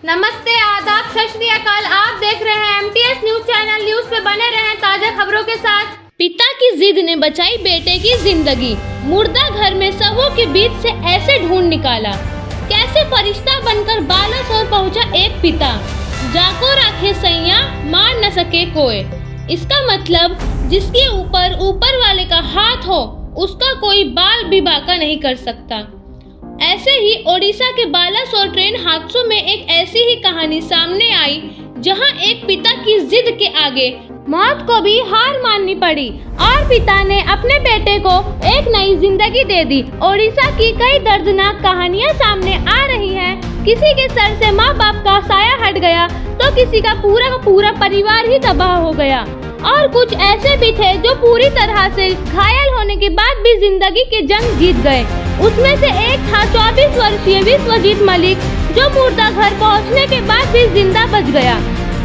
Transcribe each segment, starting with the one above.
नमस्ते, आदाब, सत श्री अकाल। आप देख रहे हैं MTS न्यूज चैनल। न्यूज पे बने रहें ताजा खबरों के साथ। पिता की जिद ने बचाई बेटे की जिंदगी। मुर्दा घर में शवों के बीच से ऐसे ढूंढ निकाला। कैसे फरिश्ता बनकर बालासोर पहुंचा एक पिता। जाको राखे सैया मार न सके कोई। इसका मतलब जिसके ऊपर वाले का हाथ हो उसका कोई बाल भी बांका नहीं कर सकता। ऐसे ही ओडिशा के बालासोर ट्रेन हादसों में एक ऐसी ही कहानी सामने आई, जहां एक पिता की जिद के आगे मौत को भी हार माननी पड़ी और पिता ने अपने बेटे को एक नई जिंदगी दे दी। ओडिशा की कई दर्दनाक कहानियां सामने आ रही हैं। किसी के सर से माँ बाप का साया हट गया तो किसी का पूरा परिवार ही तबाह हो गया और कुछ ऐसे भी थे जो पूरी तरह से घायल होने के बाद भी जिंदगी की जंग जीत गए। उसमें से एक था 24 वर्षीय विश्वजीत मलिक, जो मुर्दा घर पहुंचने के बाद भी जिंदा बच गया।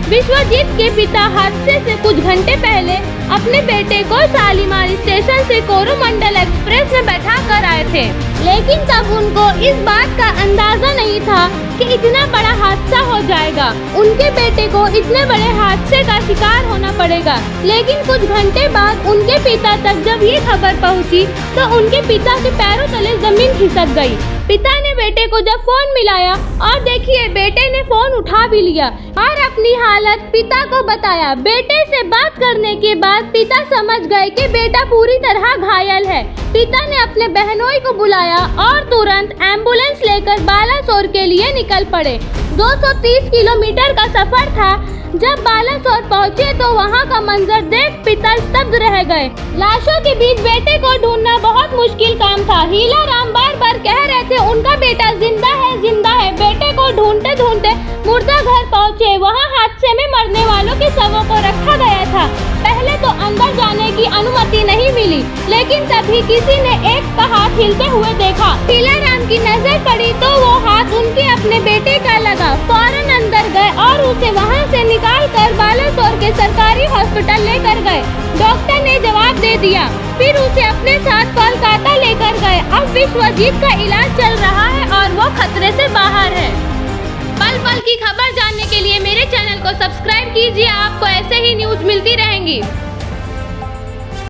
विश्वजीत के पिता हादसे से कुछ घंटे पहले अपने बेटे को शालीमार स्टेशन से कोरोमंडल एक्सप्रेस में बैठा कर आए थे, लेकिन तब उनको इस बात का अंदाजा नहीं था कि इतना बड़ा हादसा हो जाएगा। उनके बेटे को इतने बड़े हादसे का शिकार होना पड़ेगा। लेकिन कुछ घंटे बाद उनके पिता तक जब ये खबर पहुंची तो उनके पिता के पैरों तले जमीन खिसक गई। पिता ने बेटे को जब फोन मिलाया और देखिए बेटे ने फोन उठा भी लिया और अपनी हालत पिता को बताया। बेटे से बात करने के बाद पिता समझ गए कि बेटा पूरी तरह घायल है। पिता ने अपने बहनोई को बुलाया और तुरंत एम्बुलेंस लेकर बालासोर के लिए निकल पड़े। 230 किलोमीटर का सफर था। जब बालासोर पहुंचे तो वहां का मंजर देख पिता स्तब्ध रह गए। लाशों के बीच बेटे को ढूंढना बहुत मुश्किल काम था। हीला राम बार कह रहे थे उनका बेटा जिंदा है, जिंदा है। बेटे को ढूंढते ढूंढते मुर्दा घर पहुंचे। वहां हादसे में मरने वालों के शवों को रखा गया था। पहले तो अंदर जाने की अनुमति नहीं मिली, लेकिन तभी किसी ने एक का हाथ हिलते हुए देखा। हीला राम की नजर पड़ी तो वो हाथ उनके अपने बेटे का लगा। फौरन अंदर गए और उसे वहां से निकाल कर बालासोर के सरकारी हॉस्पिटल लेकर गए। डॉक्टर ने जवाब दे दिया। फिर उसे अपने साथ कोलकाता लेकर गए। अब विश्वजीत का इलाज चल रहा है और वो खतरे से बाहर है। पल पल की खबर जानने के लिए मेरे चैनल को सब्सक्राइब कीजिए। आपको ऐसे ही न्यूज मिलती रहेंगी।